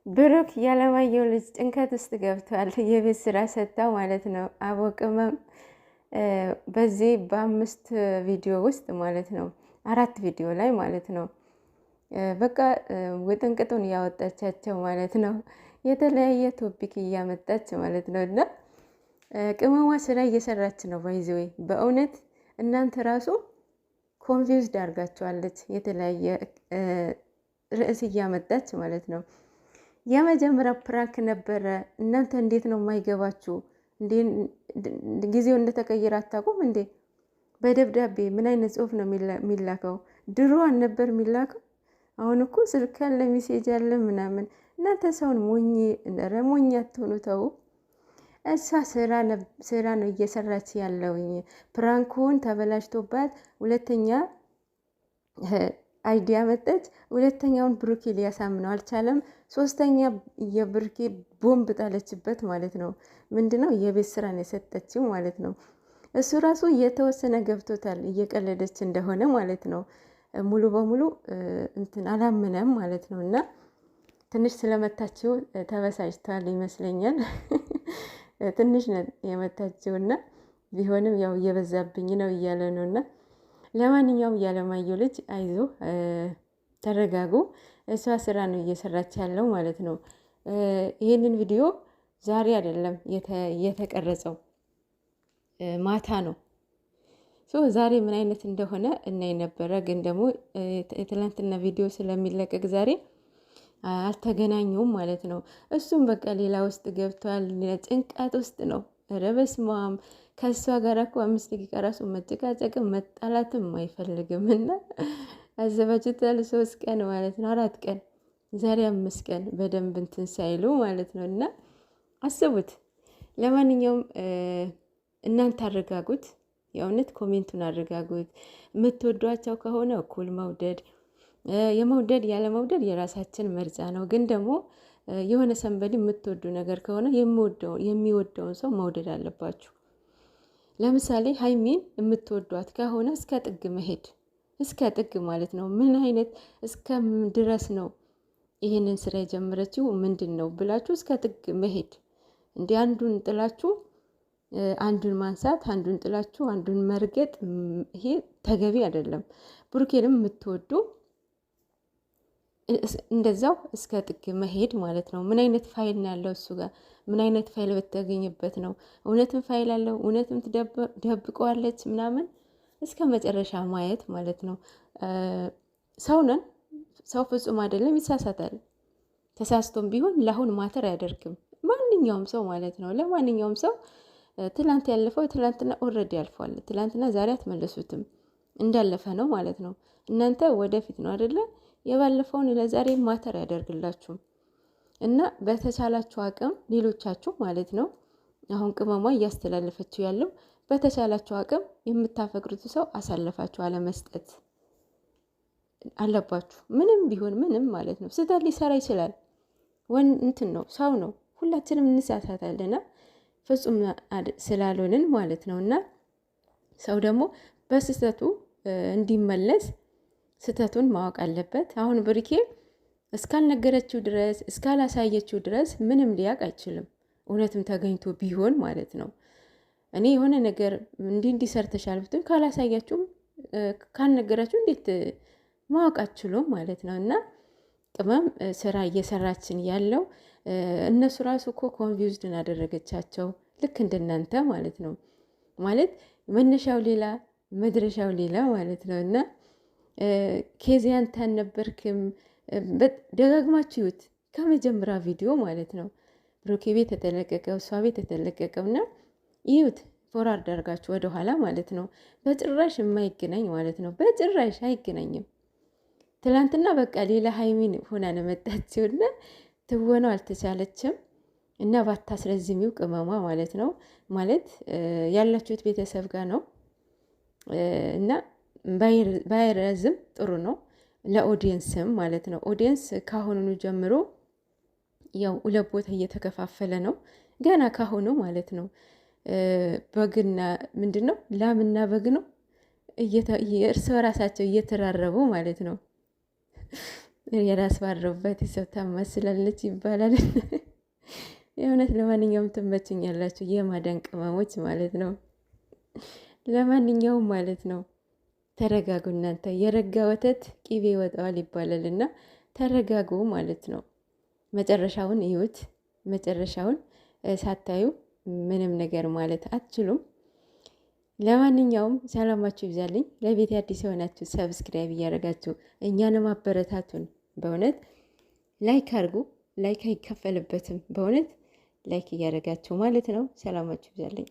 ብሩክ ያለማየሁ ልጅ ጭንቀት ውስጥ ገብቷል። የቤት ስራ ሰጥታው ማለት ነው። አቦቅመም በዚህ በ5 ቪዲዮ ውስጥ ማለት ነው 4 ቪዲዮ ላይ ማለት ነው በቃ ውጥንቅጡን እያወጣቻቸው ማለት ነው። የተለያየ ቶፒክ እያመጣች ማለት ነው። እና ቅመሟ ስራ እየሰራች ነው። ባይዘዌ በእውነት እናንተ ራሱ ኮንፊውዝድ አድርጋችኋለች። የተለያየ ርዕስ እያመጣች ማለት ነው። የመጀመሪያ ፕራንክ ነበረ። እናንተ እንዴት ነው የማይገባችሁ? ጊዜው እንደተቀየረ አታውቁም እንዴ? በደብዳቤ ምን አይነት ጽሁፍ ነው የሚላከው? ድሮ አልነበር የሚላከው? አሁን እኮ ስልክ ያለ ሜሴጅ ያለ ምናምን። እናንተ ሰውን ሞኝ አትሆኑ፣ ተው። እሷ ስራ ነው እየሰራች ያለውኝ። ፕራንኩን ተበላሽቶባት ሁለተኛ አይዲያ መጠች። ሁለተኛውን ብሩኬ ሊያሳምነው አልቻለም። ሶስተኛ የብሩኬ ቦምብ ጣለችበት ማለት ነው። ምንድነው የቤት ስራ ነው የሰጠችው ማለት ነው። እሱ ራሱ የተወሰነ ገብቶታል እየቀለደች እንደሆነ ማለት ነው። ሙሉ በሙሉ እንትን አላመነም ማለት ነው። እና ትንሽ ስለመታችው ተበሳጭቷል ይመስለኛል። ትንሽ ነው የመታችውና ቢሆንም ያው እየበዛብኝ ነው እያለ ነውና ለማንኛውም ያለማየሁ ልጅ አይዞ ተረጋጉ። እሷ ስራ ነው እየሰራች ያለው ማለት ነው። ይህንን ቪዲዮ ዛሬ አይደለም የተቀረጸው ማታ ነው። ዛሬ ምን አይነት እንደሆነ እናይ ነበረ። ግን ደግሞ የትላንትና ቪዲዮ ስለሚለቀቅ ዛሬ አልተገናኙም ማለት ነው። እሱም በቃ ሌላ ውስጥ ገብቷል። ጭንቀት ውስጥ ነው። ኧረ በስመ አብ። ከእሷ ጋር እኮ 5 ደቂቃ ራሱ መጨቃጨቅም መጣላትም አይፈልግም። እና አዘባጅታል 3 ቀን ማለት ነው፣ 4 ቀን ዛሬ 5 ቀን በደንብ እንትን ሳይሉ ማለት ነው። እና አስቡት። ለማንኛውም እናንተ አረጋጉት፣ የእውነት ኮሜንቱን አረጋጉት። የምትወዷቸው ከሆነ እኩል መውደድ፣ የመውደድ ያለ መውደድ የራሳችን ምርጫ ነው። ግን ደግሞ የሆነ ሰንበድ የምትወዱ ነገር ከሆነ የሚወደውን ሰው መውደድ አለባችሁ። ለምሳሌ ሀይሚን የምትወዷት ከሆነ እስከ ጥግ መሄድ፣ እስከ ጥግ ማለት ነው። ምን አይነት እስከ ድረስ ነው ይህንን ስራ የጀመረችው ምንድን ነው ብላችሁ እስከ ጥግ መሄድ። እንዲህ አንዱን ጥላችሁ አንዱን ማንሳት፣ አንዱን ጥላችሁ አንዱን መርገጥ፣ ይሄ ተገቢ አይደለም። ብሩኬንም የምትወዱ እንደዛው እስከ ጥግ መሄድ ማለት ነው። ምን አይነት ፋይል ነው ያለው እሱ ጋር? ምን አይነት ፋይል በተገኘበት ነው? እውነትም ፋይል አለው? እውነትም ትደብቀዋለች ምናምን እስከ መጨረሻ ማየት ማለት ነው። ሰው ነን፣ ሰው ፍጹም አይደለም፣ ይሳሳታል። ተሳስቶም ቢሆን ለአሁን ማተር አያደርግም። ማንኛውም ሰው ማለት ነው። ለማንኛውም ሰው ትላንት ያለፈው ትላንትና ኦልሬዲ ያልፏል። ትላንትና ዛሬ አትመለሱትም፣ እንዳለፈ ነው ማለት ነው። እናንተ ወደፊት ነው አይደለ? የባለፈውን ለዛሬ ማተር ያደርግላችሁ እና በተቻላችሁ አቅም ሌሎቻችሁ ማለት ነው። አሁን ቅመሟ እያስተላለፈችው ያለው በተቻላችሁ አቅም የምታፈቅሩት ሰው አሳልፋችሁ አለመስጠት አለባችሁ። ምንም ቢሆን ምንም ማለት ነው። ስህተት ሊሰራ ይችላል። እንትን ነው፣ ሰው ነው። ሁላችንም እንሳሳታለና ፍጹም ስላልሆንን ማለት ነው። እና ሰው ደግሞ በስህተቱ እንዲመለስ ስህተቱን ማወቅ አለበት። አሁን ብሩኬ እስካልነገረችው ድረስ እስካላሳየችው ድረስ ምንም ሊያውቅ አይችልም። እውነትም ተገኝቶ ቢሆን ማለት ነው። እኔ የሆነ ነገር እንዲህ ሰርተሻል ብትል ካላሳያችሁም ካልነገራችሁ እንዴት ማወቅ አትችሉም ማለት ነው። እና ቅመም ስራ እየሰራችን ያለው እነሱ ራሱ እኮ ኮንፊውዝድን አደረገቻቸው፣ ልክ እንደናንተ ማለት ነው። ማለት መነሻው ሌላ መድረሻው ሌላ ማለት ነው። እና ኬዚያ አንተ አልነበርክም። ደጋግማችሁ ይዩት ከመጀመሪያ ቪዲዮ ማለት ነው። ብሩኬ ቤት የተለቀቀው እሷ ቤት የተለቀቀውና ይዩት ፎርዋርድ አድርጋችሁ ወደኋላ ማለት ነው። በጭራሽ የማይገናኝ ማለት ነው። በጭራሽ አይገናኝም። ትላንትና በቃ ሌላ ሀይሚን ሆና ነው መጣችውና ትወነው አልተቻለችም። እና ባታስረዝሚው ቅመሟ ማለት ነው። ማለት ያላችሁት ቤተሰብ ጋር ነው እና ባይረዝም ጥሩ ነው ለኦዲየንስም ማለት ነው። ኦዲየንስ ካሁኑኑ ጀምሮ ያው ሁለት ቦታ እየተከፋፈለ ነው ገና ካሁኑ ማለት ነው። በግና ምንድን ነው ላምና በግ ነው እርስ በራሳቸው እየተራረቡ ማለት ነው። የራስ ባረበት ሰው ታመስላለች ይባላል። የእውነት ለማንኛውም ትመችኛላችሁ የማዳን ቅመሞች ማለት ነው። ለማንኛውም ማለት ነው ተረጋጉ እናንተ። የረጋ ወተት ቂቤ ይወጣዋል ይባላል እና ተረጋጉ ማለት ነው። መጨረሻውን እዩት። መጨረሻውን ሳታዩ ምንም ነገር ማለት አትችሉም። ለማንኛውም ሰላማችሁ ይብዛልኝ። ለቤት አዲስ የሆናችሁ ሰብስክራይብ እያደረጋችሁ እኛንም አበረታቱን። በእውነት ላይክ አድርጉ። ላይክ አይከፈልበትም። በእውነት ላይክ እያደረጋችሁ ማለት ነው። ሰላማችሁ ይብዛልኝ።